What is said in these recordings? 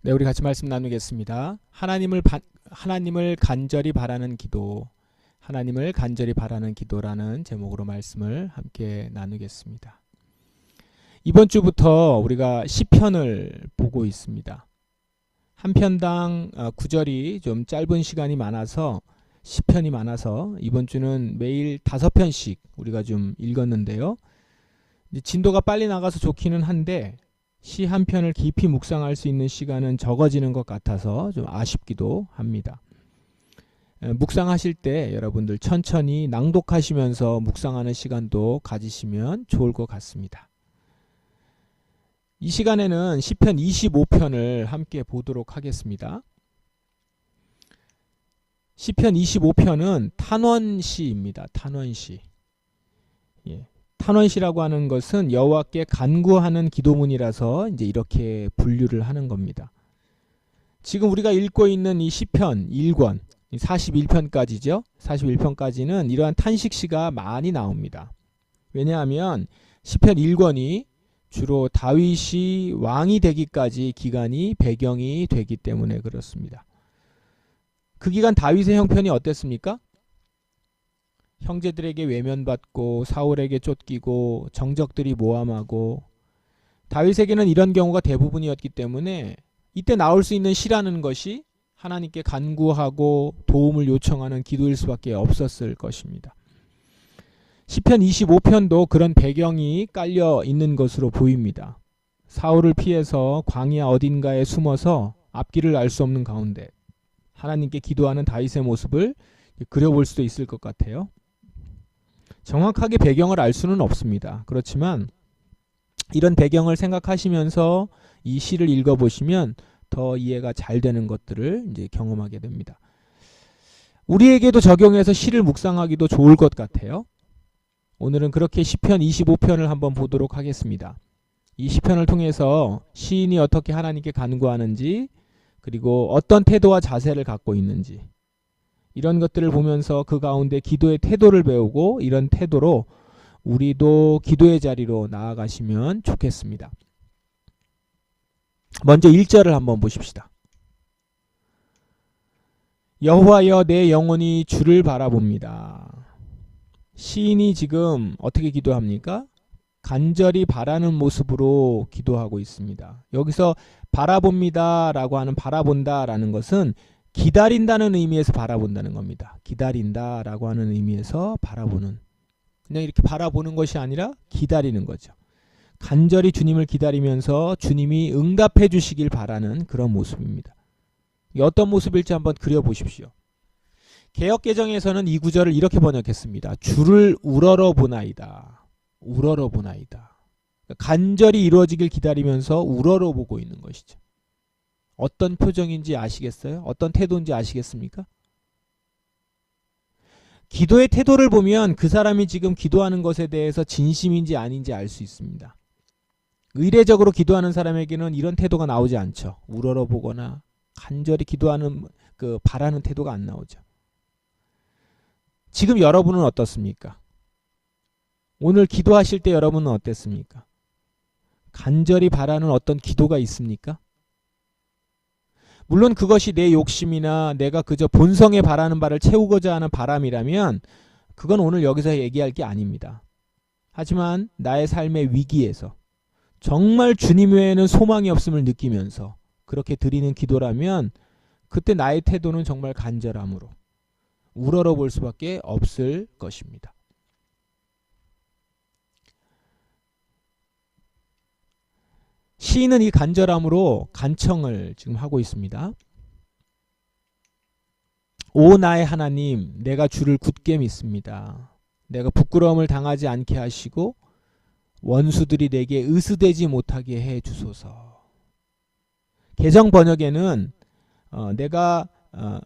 네, 우리 같이 말씀 나누겠습니다. 하나님을 간절히 바라는 기도, 하나님을 간절히 바라는 기도라는 제목으로 말씀을 함께 나누겠습니다. 이번 주부터 우리가 시편을 보고 있습니다. 한 편당 구절이 좀 짧은 시간이 많아서 시편이 많아서 이번 주는 매일 5편씩 우리가 좀 읽었는데요. 이제 진도가 빨리 나가서 좋기는 한데 시 한 편을 깊이 묵상할 수 있는 시간은 적어지는 것 같아서 좀 아쉽기도 합니다. 묵상하실 때 여러분들 천천히 낭독하시면서 묵상하는 시간도 가지시면 좋을 것 같습니다. 이 시간에는 시편 25편을 함께 보도록 하겠습니다. 시편 25편은 탄원시입니다. 탄원시. 탄원시라고 하는 것은 여호와께 간구하는 기도문이라서 이제 이렇게 분류를 하는 겁니다. 지금 우리가 읽고 있는 이 시편 1권 41편까지죠. 41편까지는 이러한 탄식시가 많이 나옵니다. 왜냐하면 시편 1권이 주로 다윗이 왕이 되기까지 기간이 배경이 되기 때문에 그렇습니다. 그 기간 다윗의 형편이 어땠습니까? 형제들에게 외면받고 사울에게 쫓기고 정적들이 모함하고 다윗에게는 이런 경우가 대부분이었기 때문에 이때 나올 수 있는 시라는 것이 하나님께 간구하고 도움을 요청하는 기도일 수밖에 없었을 것입니다. 시편 25편도 그런 배경이 깔려 있는 것으로 보입니다. 사울을 피해서 광야 어딘가에 숨어서 앞길을 알 수 없는 가운데 하나님께 기도하는 다윗의 모습을 그려볼 수도 있을 것 같아요. 정확하게 배경을 알 수는 없습니다. 그렇지만 이런 배경을 생각하시면서 이 시를 읽어보시면 더 이해가 잘 되는 것들을 이제 경험하게 됩니다. 우리에게도 적용해서 시를 묵상하기도 좋을 것 같아요. 오늘은 그렇게 시편 25편을 한번 보도록 하겠습니다. 이 시편을 통해서 시인이 어떻게 하나님께 간구하는지, 그리고 어떤 태도와 자세를 갖고 있는지, 이런 것들을 보면서 그 가운데 기도의 태도를 배우고 이런 태도로 우리도 기도의 자리로 나아가시면 좋겠습니다. 먼저 1절을 한번 보십시다. 여호와여 내 영혼이 주를 바라봅니다. 시인이 지금 어떻게 기도합니까? 간절히 바라는 모습으로 기도하고 있습니다. 여기서 바라봅니다 라고 하는 바라본다 라는 것은 기다린다는 의미에서 바라본다는 겁니다. 기다린다 라고 하는 의미에서 바라보는, 그냥 이렇게 바라보는 것이 아니라 기다리는 거죠. 간절히 주님을 기다리면서 주님이 응답해 주시길 바라는 그런 모습입니다. 이게 어떤 모습일지 한번 그려보십시오. 개역개정에서는 이 구절을 이렇게 번역했습니다. 주를 우러러 보나이다. 우러러 보나이다. 간절히 이루어지길 기다리면서 우러러 보고 있는 것이죠. 어떤 표정인지 아시겠어요? 어떤 태도인지 아시겠습니까? 기도의 태도를 보면 그 사람이 지금 기도하는 것에 대해서 진심인지 아닌지 알 수 있습니다. 의례적으로 기도하는 사람에게는 이런 태도가 나오지 않죠. 우러러 보거나 간절히 기도하는 바라는 태도가 안 나오죠. 지금 여러분은 어떻습니까? 오늘 기도하실 때 여러분은 어땠습니까? 간절히 바라는 어떤 기도가 있습니까? 물론 그것이 내 욕심이나 내가 그저 본성에 바라는 바를 채우고자 하는 바람이라면 그건 오늘 여기서 얘기할 게 아닙니다. 하지만 나의 삶의 위기에서 정말 주님 외에는 소망이 없음을 느끼면서 그렇게 드리는 기도라면 그때 나의 태도는 정말 간절함으로 우러러 볼 수밖에 없을 것입니다. 시인은 이 간절함으로 간청을 지금 하고 있습니다. 오 나의 하나님, 내가 주를 굳게 믿습니다. 내가 부끄러움을 당하지 않게 하시고 원수들이 내게 으스대지 못하게 해 주소서. 개정 번역에는 내가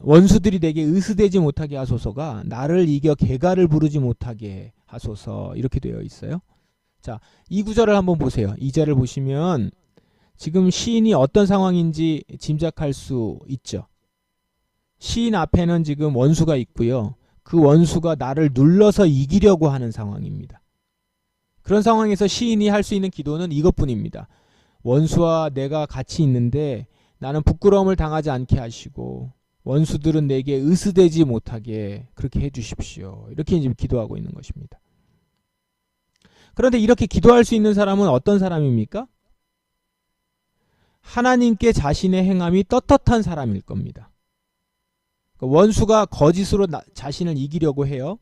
원수들이 내게 으스대지 못하게 하소서가 나를 이겨 개가를 부르지 못하게 하소서, 이렇게 되어 있어요. 자, 이 구절을 한번 보세요. 2절을 보시면 지금 시인이 어떤 상황인지 짐작할 수 있죠. 시인 앞에는 지금 원수가 있고요. 그 원수가 나를 눌러서 이기려고 하는 상황입니다. 그런 상황에서 시인이 할 수 있는 기도는 이것뿐입니다. 원수와 내가 같이 있는데 나는 부끄러움을 당하지 않게 하시고 원수들은 내게 으스대지 못하게 그렇게 해주십시오. 이렇게 이제 기도하고 있는 것입니다. 그런데 이렇게 기도할 수 있는 사람은 어떤 사람입니까? 하나님께 자신의 행함이 떳떳한 사람일 겁니다. 원수가 거짓으로 자신을 이기려고 해요.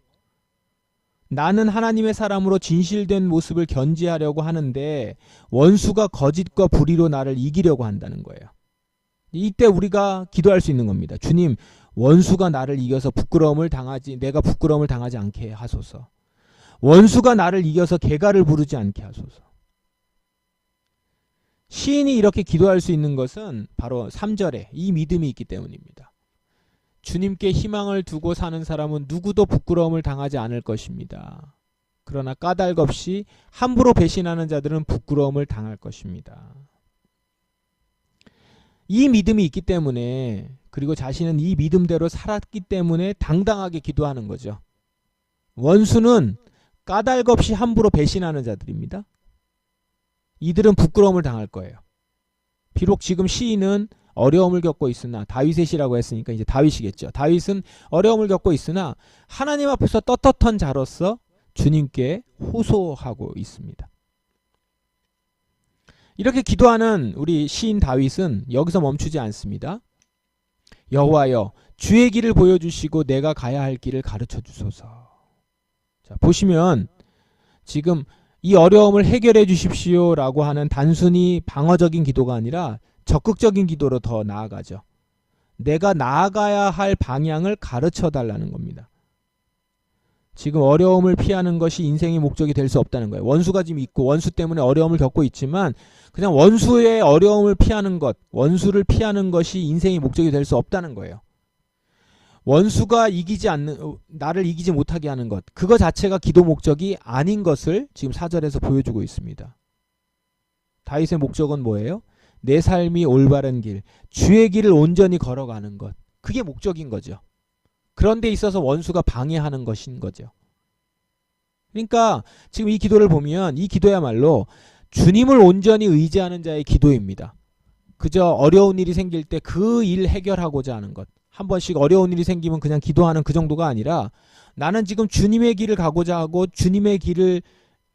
나는 하나님의 사람으로 진실된 모습을 견지하려고 하는데 원수가 거짓과 불의로 나를 이기려고 한다는 거예요. 이때 우리가 기도할 수 있는 겁니다. 주님, 원수가 나를 이겨서 내가 부끄러움을 당하지 않게 하소서. 원수가 나를 이겨서 개가를 부르지 않게 하소서. 시인이 이렇게 기도할 수 있는 것은 바로 3절에 이 믿음이 있기 때문입니다. 주님께 희망을 두고 사는 사람은 누구도 부끄러움을 당하지 않을 것입니다. 그러나 까닭 없이 함부로 배신하는 자들은 부끄러움을 당할 것입니다. 이 믿음이 있기 때문에, 그리고 자신은 이 믿음대로 살았기 때문에 당당하게 기도하는 거죠. 원수는 까닭 없이 함부로 배신하는 자들입니다. 이들은 부끄러움을 당할 거예요. 비록 지금 시인은 어려움을 겪고 있으나, 다윗의 시라고 했으니까 이제 다윗이겠죠. 다윗은 어려움을 겪고 있으나 하나님 앞에서 떳떳한 자로서 주님께 호소하고 있습니다. 이렇게 기도하는 우리 시인 다윗은 여기서 멈추지 않습니다. 여호와여, 주의 길을 보여주시고 내가 가야 할 길을 가르쳐 주소서. 자, 보시면 지금 이 어려움을 해결해 주십시오 라고 하는 단순히 방어적인 기도가 아니라 적극적인 기도로 더 나아가죠. 내가 나아가야 할 방향을 가르쳐 달라는 겁니다. 지금 어려움을 피하는 것이 인생의 목적이 될 수 없다는 거예요. 원수가 지금 있고 원수 때문에 어려움을 겪고 있지만 그냥 원수의 어려움을 피하는 것, 원수를 피하는 것이 인생의 목적이 될 수 없다는 거예요. 원수가 나를 이기지 못하게 하는 것, 그거 자체가 기도 목적이 아닌 것을 지금 4절에서 보여주고 있습니다. 다윗의 목적은 뭐예요? 내 삶이 올바른 길, 주의 길을 온전히 걸어가는 것, 그게 목적인 거죠. 그런 데 있어서 원수가 방해하는 것인 거죠. 그러니까 지금 이 기도를 보면 이 기도야말로 주님을 온전히 의지하는 자의 기도입니다. 그저 어려운 일이 생길 때 그 일 해결하고자 하는 것, 한 번씩 어려운 일이 생기면 그냥 기도하는 그 정도가 아니라 나는 지금 주님의 길을 가고자 하고 주님의 길을,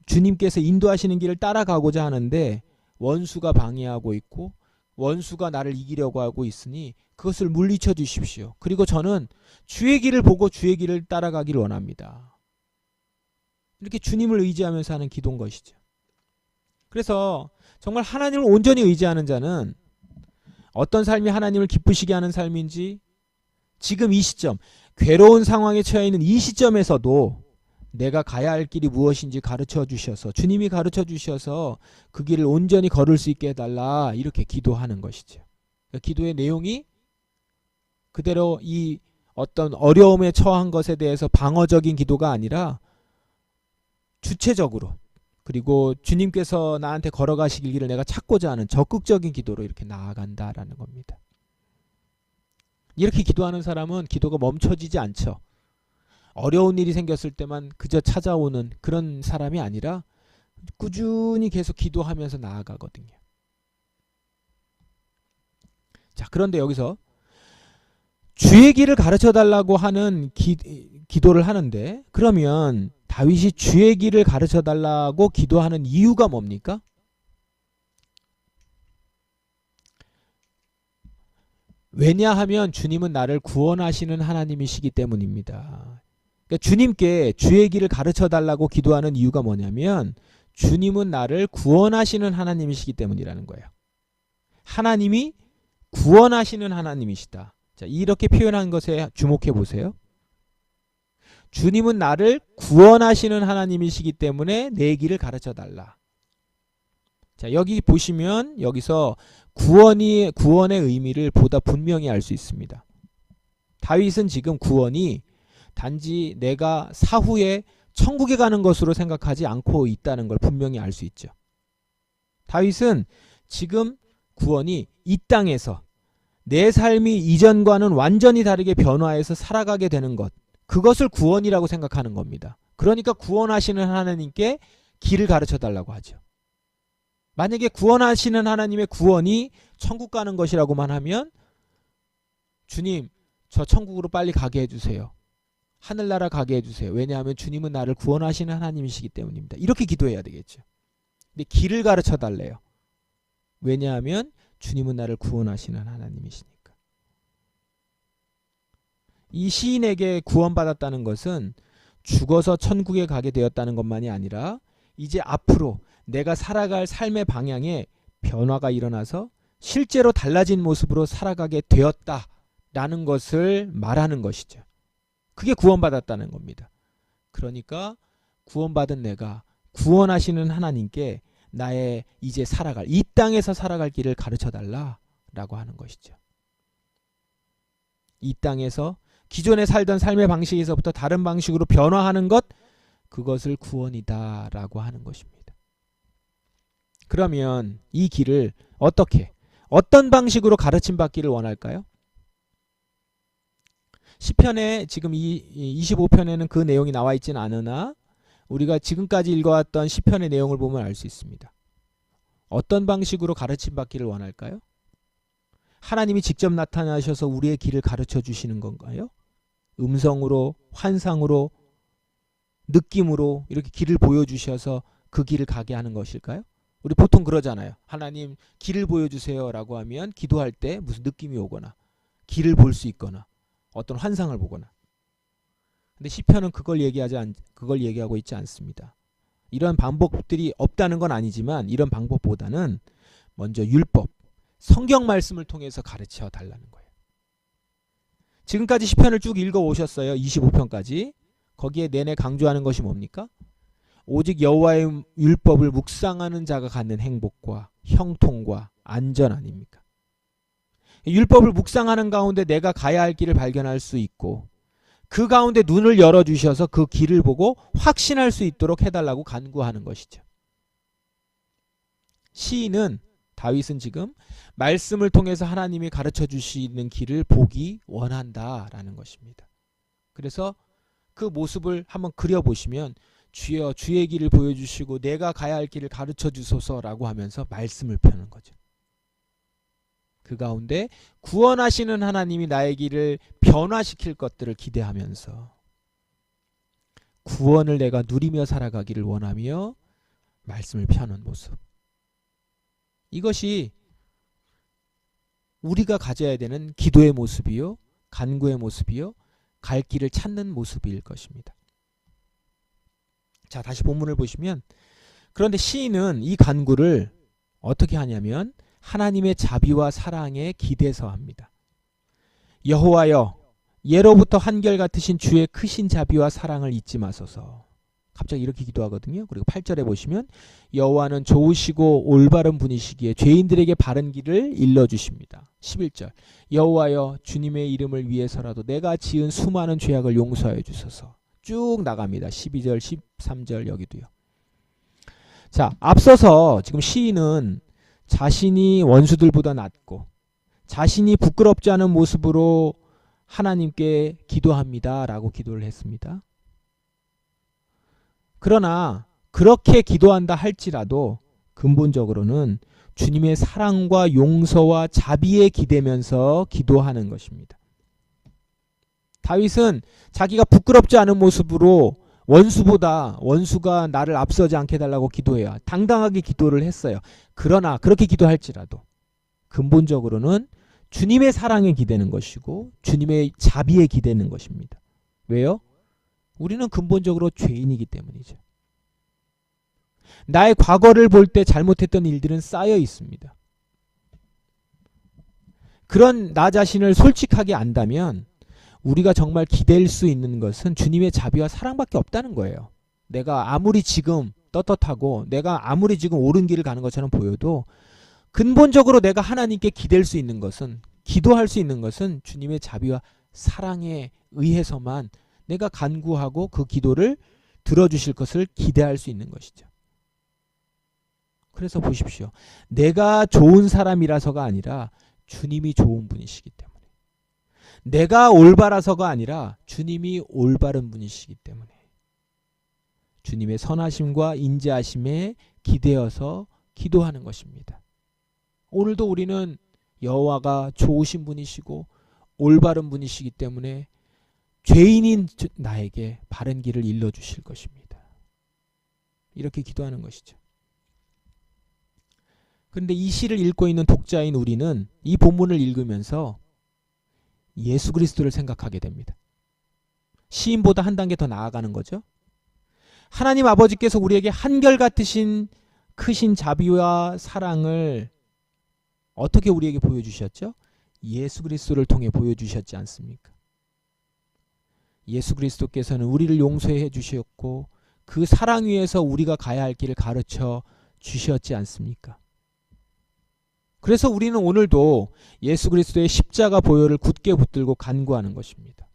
주님께서 인도하시는 길을 따라가고자 하는데 원수가 방해하고 있고 원수가 나를 이기려고 하고 있으니 그것을 물리쳐 주십시오. 그리고 저는 주의 길을 보고 주의 길을 따라가길 원합니다. 이렇게 주님을 의지하면서 하는 기도인 것이죠. 그래서 정말 하나님을 온전히 의지하는 자는 어떤 삶이 하나님을 기쁘시게 하는 삶인지, 지금 이 시점, 괴로운 상황에 처해 있는 이 시점에서도 내가 가야 할 길이 무엇인지 가르쳐 주셔서, 주님이 가르쳐 주셔서 그 길을 온전히 걸을 수 있게 해달라, 이렇게 기도하는 것이죠. 그러니까 기도의 내용이 그대로 이 어떤 어려움에 처한 것에 대해서 방어적인 기도가 아니라 주체적으로, 그리고 주님께서 나한테 걸어가시길 길을 내가 찾고자 하는 적극적인 기도로 이렇게 나아간다라는 겁니다. 이렇게 기도하는 사람은 기도가 멈춰지지 않죠. 어려운 일이 생겼을 때만 그저 찾아오는 그런 사람이 아니라 꾸준히 계속 기도하면서 나아가거든요. 자, 그런데 여기서 주의 길을 가르쳐 달라고 하는 기도를 하는데, 그러면 다윗이 주의 길을 가르쳐 달라고 기도하는 이유가 뭡니까? 왜냐하면 주님은 나를 구원하시는 하나님이시기 때문입니다. 그러니까 주님께 주의 길을 가르쳐 달라고 기도하는 이유가 뭐냐면 주님은 나를 구원하시는 하나님이시기 때문이라는 거예요. 하나님이 구원하시는 하나님이시다. 자, 이렇게 표현한 것에 주목해 보세요. 주님은 나를 구원하시는 하나님이시기 때문에 내 길을 가르쳐 달라. 자, 여기 보시면 여기서 구원의 의미를 보다 분명히 알 수 있습니다. 다윗은 지금 구원이 단지 내가 사후에 천국에 가는 것으로 생각하지 않고 있다는 걸 분명히 알 수 있죠. 다윗은 지금 구원이 이 땅에서 내 삶이 이전과는 완전히 다르게 변화해서 살아가게 되는 것, 그것을 구원이라고 생각하는 겁니다. 그러니까 구원하시는 하나님께 길을 가르쳐 달라고 하죠. 만약에 구원하시는 하나님의 구원이 천국 가는 것이라고만 하면 주님, 저 천국으로 빨리 가게 해주세요. 하늘나라 가게 해주세요. 왜냐하면 주님은 나를 구원하시는 하나님이시기 때문입니다. 이렇게 기도해야 되겠죠. 근데 길을 가르쳐 달래요. 왜냐하면 주님은 나를 구원하시는 하나님이시니까. 이 시인에게 구원받았다는 것은 죽어서 천국에 가게 되었다는 것만이 아니라 이제 앞으로 내가 살아갈 삶의 방향에 변화가 일어나서 실제로 달라진 모습으로 살아가게 되었다라는 것을 말하는 것이죠. 그게 구원받았다는 겁니다. 그러니까 구원받은 내가 구원하시는 하나님께 나의 이제 살아갈, 이 땅에서 살아갈 길을 가르쳐달라라고 하는 것이죠. 이 땅에서 기존에 살던 삶의 방식에서부터 다른 방식으로 변화하는 것, 그것을 구원이다라고 하는 것입니다. 그러면 이 길을 어떻게, 어떤 방식으로 가르침받기를 원할까요? 시편에 지금 이 25편에는 그 내용이 나와 있지는 않으나 우리가 지금까지 읽어왔던 시편의 내용을 보면 알 수 있습니다. 어떤 방식으로 가르침받기를 원할까요? 하나님이 직접 나타나셔서 우리의 길을 가르쳐 주시는 건가요? 음성으로, 환상으로, 느낌으로 이렇게 길을 보여주셔서 그 길을 가게 하는 것일까요? 우리 보통 그러잖아요. 하나님 길을 보여주세요 라고 하면 기도할 때 무슨 느낌이 오거나 길을 볼 수 있거나 어떤 환상을 보거나. 근데 시편은 그걸 얘기하고 있지 않습니다. 이런 방법들이 없다는 건 아니지만 이런 방법보다는 먼저 율법, 성경 말씀을 통해서 가르쳐 달라는 거예요. 지금까지 시편을 쭉 읽어 오셨어요. 25편까지. 거기에 내내 강조하는 것이 뭡니까? 오직 여호와의 율법을 묵상하는 자가 갖는 행복과 형통과 안전 아닙니까? 율법을 묵상하는 가운데 내가 가야 할 길을 발견할 수 있고 그 가운데 눈을 열어주셔서 그 길을 보고 확신할 수 있도록 해달라고 간구하는 것이죠. 시인은, 다윗은 지금 말씀을 통해서 하나님이 가르쳐 주시는 길을 보기 원한다라는 것입니다. 그래서 그 모습을 한번 그려보시면 주여 주의 길을 보여주시고 내가 가야 할 길을 가르쳐 주소서라고 하면서 말씀을 펴는 거죠. 그 가운데 구원하시는 하나님이 나의 길을 변화시킬 것들을 기대하면서 구원을 내가 누리며 살아가기를 원하며 말씀을 펴는 모습. 이것이 우리가 가져야 되는 기도의 모습이요, 간구의 모습이요, 갈 길을 찾는 모습일 것입니다. 자, 다시 본문을 보시면, 그런데 시인은 이 간구를 어떻게 하냐면 하나님의 자비와 사랑에 기대서 합니다. 여호와여, 예로부터 한결같으신 주의 크신 자비와 사랑을 잊지 마소서. 갑자기 이렇게 기도하거든요. 그리고 8절에 보시면 여호와는 좋으시고 올바른 분이시기에 죄인들에게 바른 길을 일러주십니다. 11절 여호와여, 주님의 이름을 위해서라도 내가 지은 수많은 죄악을 용서해 주소서. 쭉 나갑니다. 12절 13절 여기도요. 자, 앞서서 지금 시인은 자신이 원수들보다 낫고 자신이 부끄럽지 않은 모습으로 하나님께 기도합니다 라고 기도를 했습니다. 그러나 그렇게 기도한다 할지라도 근본적으로는 주님의 사랑과 용서와 자비에 기대면서 기도하는 것입니다. 다윗은 자기가 부끄럽지 않은 모습으로 원수가 나를 앞서지 않게 해달라고 기도해요. 당당하게 기도를 했어요. 그러나 그렇게 기도할지라도 근본적으로는 주님의 사랑에 기대는 것이고 주님의 자비에 기대는 것입니다. 왜요? 우리는 근본적으로 죄인이기 때문이죠. 나의 과거를 볼 때 잘못했던 일들은 쌓여 있습니다. 그런 나 자신을 솔직하게 안다면 우리가 정말 기댈 수 있는 것은 주님의 자비와 사랑밖에 없다는 거예요. 내가 아무리 지금 떳떳하고 내가 아무리 지금 옳은 길을 가는 것처럼 보여도 근본적으로 내가 하나님께 기댈 수 있는 것은, 기도할 수 있는 것은 주님의 자비와 사랑에 의해서만 내가 간구하고 그 기도를 들어주실 것을 기대할 수 있는 것이죠. 그래서 보십시오. 내가 좋은 사람이라서가 아니라 주님이 좋은 분이시기 때문에, 내가 올바라서가 아니라 주님이 올바른 분이시기 때문에 주님의 선하심과 인자하심에 기대어서 기도하는 것입니다. 오늘도 우리는 여호와가 좋으신 분이시고 올바른 분이시기 때문에 죄인인 나에게 바른 길을 일러주실 것입니다. 이렇게 기도하는 것이죠. 그런데 이 시를 읽고 있는 독자인 우리는 이 본문을 읽으면서 예수 그리스도를 생각하게 됩니다. 시인보다 한 단계 더 나아가는 거죠. 하나님 아버지께서 우리에게 한결같으신 크신 자비와 사랑을 어떻게 우리에게 보여주셨죠? 예수 그리스도를 통해 보여주셨지 않습니까? 예수 그리스도께서는 우리를 용서해 주셨고 그 사랑 위에서 우리가 가야 할 길을 가르쳐 주셨지 않습니까? 그래서 우리는 오늘도 예수 그리스도의 십자가 보혈을 굳게 붙들고 간구하는 것입니다.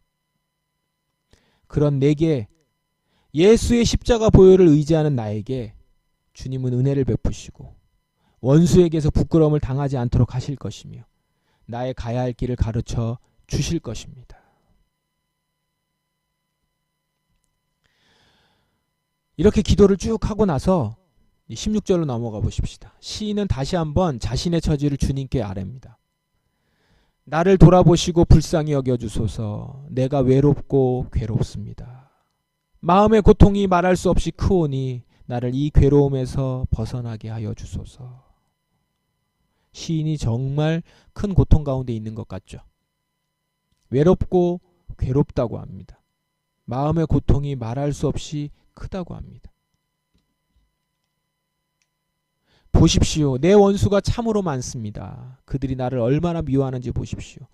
그런 내게, 예수의 십자가 보혈을 의지하는 나에게 주님은 은혜를 베푸시고 원수에게서 부끄러움을 당하지 않도록 하실 것이며 나의 가야 할 길을 가르쳐 주실 것입니다. 이렇게 기도를 쭉 하고 나서 16절로 넘어가 보십시다. 시인은 다시 한번 자신의 처지를 주님께 아뢰입니다. 나를 돌아보시고 불쌍히 여겨주소서. 내가 외롭고 괴롭습니다. 마음의 고통이 말할 수 없이 크오니 나를 이 괴로움에서 벗어나게 하여 주소서. 시인이 정말 큰 고통 가운데 있는 것 같죠. 외롭고 괴롭다고 합니다. 마음의 고통이 말할 수 없이 크다고 합니다. 보십시오. 내 원수가 참으로 많습니다. 그들이 나를 얼마나 미워하는지 보십시오.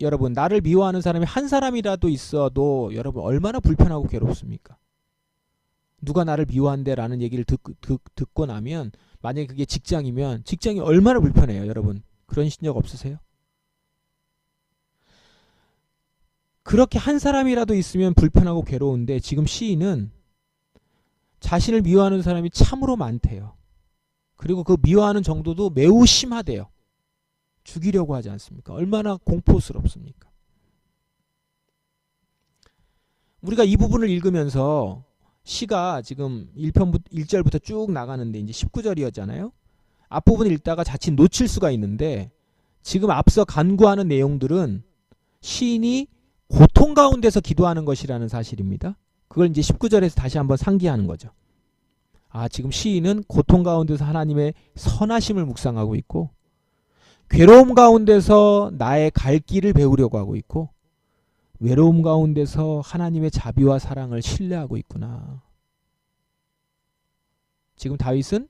여러분, 나를 미워하는 사람이 한 사람이라도 있어도 여러분 얼마나 불편하고 괴롭습니까? 누가 나를 미워한대 라는 얘기를 듣고 나면, 만약에 그게 직장이면 직장이 얼마나 불편해요. 여러분 그러신 적 없으세요? 그렇게 한 사람이라도 있으면 불편하고 괴로운데 지금 시인은 자신을 미워하는 사람이 참으로 많대요. 그리고 그 미워하는 정도도 매우 심하대요. 죽이려고 하지 않습니까? 얼마나 공포스럽습니까? 우리가 이 부분을 읽으면서 시가 지금 1절부터 쭉 나가는데 이제 19절이었잖아요. 앞부분 읽다가 자칫 놓칠 수가 있는데 지금 앞서 간구하는 내용들은 시인이 고통 가운데서 기도하는 것이라는 사실입니다. 그걸 이제 19절에서 다시 한번 상기하는 거죠. 지금 시인은 고통 가운데서 하나님의 선하심을 묵상하고 있고 괴로움 가운데서 나의 갈 길을 배우려고 하고 있고 외로움 가운데서 하나님의 자비와 사랑을 신뢰하고 있구나. 지금 다윗은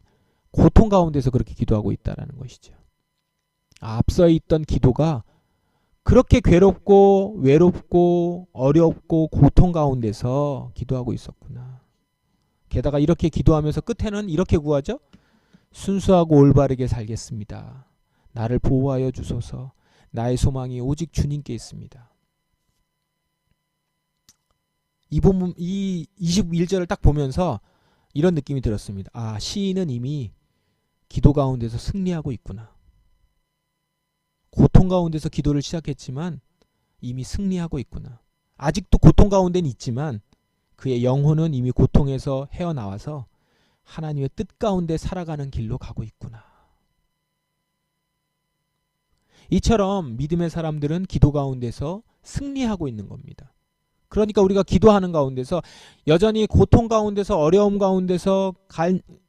고통 가운데서 그렇게 기도하고 있다는 것이죠. 앞서 있던 기도가 그렇게 괴롭고 외롭고 어렵고 고통 가운데서 기도하고 있었구나. 게다가 이렇게 기도하면서 끝에는 이렇게 구하죠. 순수하고 올바르게 살겠습니다. 나를 보호하여 주소서. 나의 소망이 오직 주님께 있습니다. 이 21절을 딱 보면서 이런 느낌이 들었습니다. 시인은 이미 기도 가운데서 승리하고 있구나. 고통 가운데서 기도를 시작했지만 이미 승리하고 있구나. 아직도 고통 가운데는 있지만 그의 영혼은 이미 고통에서 헤어나와서 하나님의 뜻 가운데 살아가는 길로 가고 있구나. 이처럼 믿음의 사람들은 기도 가운데서 승리하고 있는 겁니다. 그러니까 우리가 기도하는 가운데서 여전히 고통 가운데서 어려움 가운데서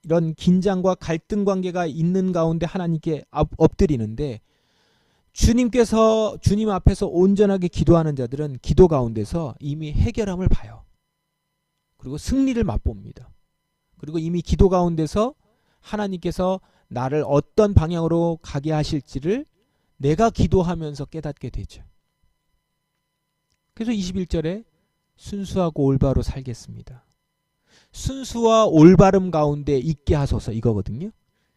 이런 긴장과 갈등 관계가 있는 가운데 하나님께 엎드리는데 주님 앞에서 온전하게 기도하는 자들은 기도 가운데서 이미 해결함을 봐요. 그리고 승리를 맛봅니다. 그리고 이미 기도 가운데서 하나님께서 나를 어떤 방향으로 가게 하실지를 내가 기도하면서 깨닫게 되죠. 그래서 21절에 순수하고 올바로 살겠습니다. 순수와 올바름 가운데 있게 하소서 이거거든요.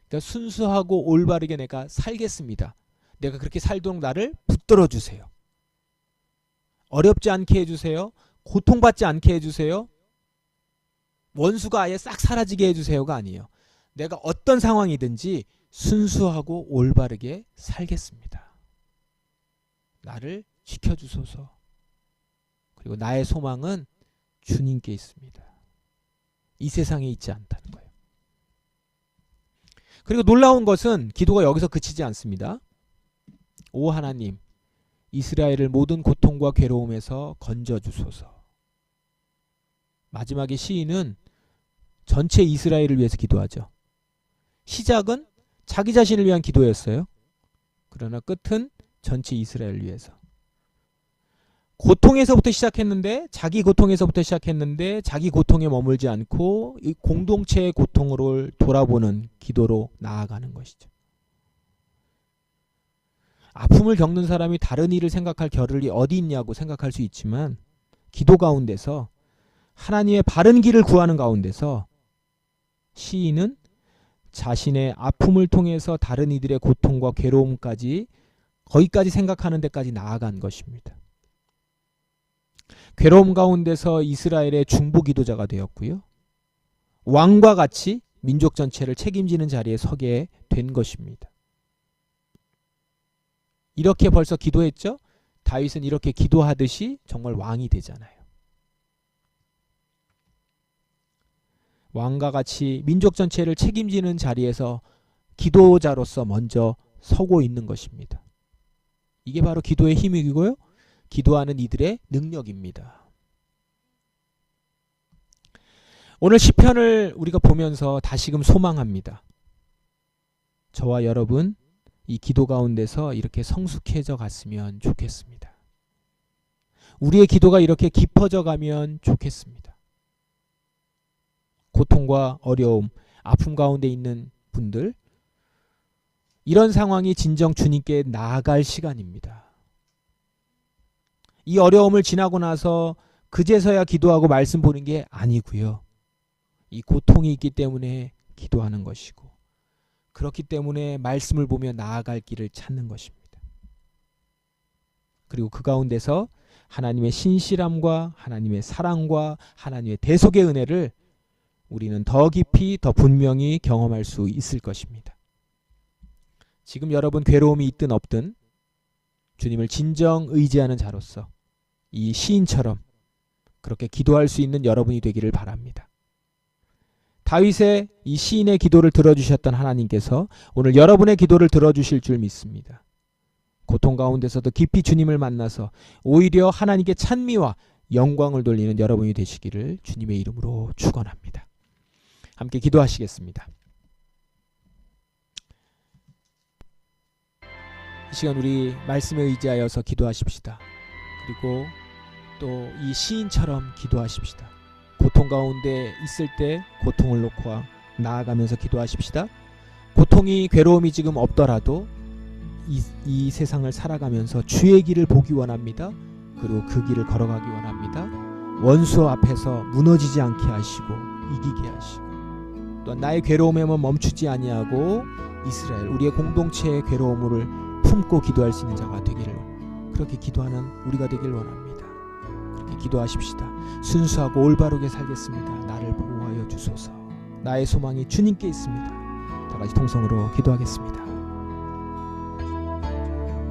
그러니까 순수하고 올바르게 내가 살겠습니다. 내가 그렇게 살도록 나를 붙들어 주세요. 어렵지 않게 해주세요. 고통받지 않게 해주세요. 원수가 아예 싹 사라지게 해주세요가 아니에요. 내가 어떤 상황이든지 순수하고 올바르게 살겠습니다. 나를 지켜주소서. 그리고 나의 소망은 주님께 있습니다. 이 세상에 있지 않다는 거예요. 그리고 놀라운 것은 기도가 여기서 그치지 않습니다. 오 하나님, 이스라엘을 모든 고통과 괴로움에서 건져주소서. 마지막에 시인은 전체 이스라엘을 위해서 기도하죠. 시작은 자기 자신을 위한 기도였어요. 그러나 끝은 전체 이스라엘을 위해서. 고통에서부터 시작했는데, 자기 고통에서부터 시작했는데 자기 고통에 머물지 않고 이 공동체의 고통을 돌아보는 기도로 나아가는 것이죠. 아픔을 겪는 사람이 다른 일을 생각할 겨를이 어디 있냐고 생각할 수 있지만, 기도 가운데서 하나님의 바른 길을 구하는 가운데서 시인은 자신의 아픔을 통해서 다른 이들의 고통과 괴로움까지, 거기까지 생각하는 데까지 나아간 것입니다. 괴로움 가운데서 이스라엘의 중보 기도자가 되었고요. 왕과 같이 민족 전체를 책임지는 자리에 서게 된 것입니다. 이렇게 벌써 기도했죠? 다윗은 이렇게 기도하듯이 정말 왕이 되잖아요. 왕과 같이 민족 전체를 책임지는 자리에서 기도자로서 먼저 서고 있는 것입니다. 이게 바로 기도의 힘이고요. 기도하는 이들의 능력입니다. 오늘 시편을 우리가 보면서 다시금 소망합니다. 저와 여러분, 이 기도 가운데서 이렇게 성숙해져 갔으면 좋겠습니다. 우리의 기도가 이렇게 깊어져 가면 좋겠습니다. 고통과 어려움, 아픔 가운데 있는 분들, 이런 상황이 진정 주님께 나아갈 시간입니다. 이 어려움을 지나고 나서 그제서야 기도하고 말씀 보는 게 아니고요. 이 고통이 있기 때문에 기도하는 것이고, 그렇기 때문에 말씀을 보며 나아갈 길을 찾는 것입니다. 그리고 그 가운데서 하나님의 신실함과 하나님의 사랑과 하나님의 대속의 은혜를 우리는 더 깊이 더 분명히 경험할 수 있을 것입니다. 지금 여러분 괴로움이 있든 없든 주님을 진정 의지하는 자로서 이 시인처럼 그렇게 기도할 수 있는 여러분이 되기를 바랍니다. 다윗의 이 시인의 기도를 들어주셨던 하나님께서 오늘 여러분의 기도를 들어주실 줄 믿습니다. 고통 가운데서도 깊이 주님을 만나서 오히려 하나님께 찬미와 영광을 돌리는 여러분이 되시기를 주님의 이름으로 축원합니다. 함께 기도하시겠습니다. 이 시간 우리 말씀에 의지하여서 기도하십시다. 그리고 또 이 시인처럼 기도하십시다. 고통 가운데 있을 때 고통을 놓고 나아가면서 기도하십시다. 고통이 괴로움이 지금 없더라도 이 세상을 살아가면서 주의 길을 보기 원합니다. 그리고 그 길을 걸어가기 원합니다. 원수 앞에서 무너지지 않게 하시고 이기게 하시고, 또 나의 괴로움에만 멈추지 아니하고 이스라엘 우리의 공동체의 괴로움을 품고 기도할 수 있는 자가 되기를, 그렇게 기도하는 우리가 되길 원합니다. 그렇게 기도하십시다. 순수하고 올바르게 살겠습니다. 나를 보호하여 주소서. 나의 소망이 주님께 있습니다. 다 같이 통성으로 기도하겠습니다.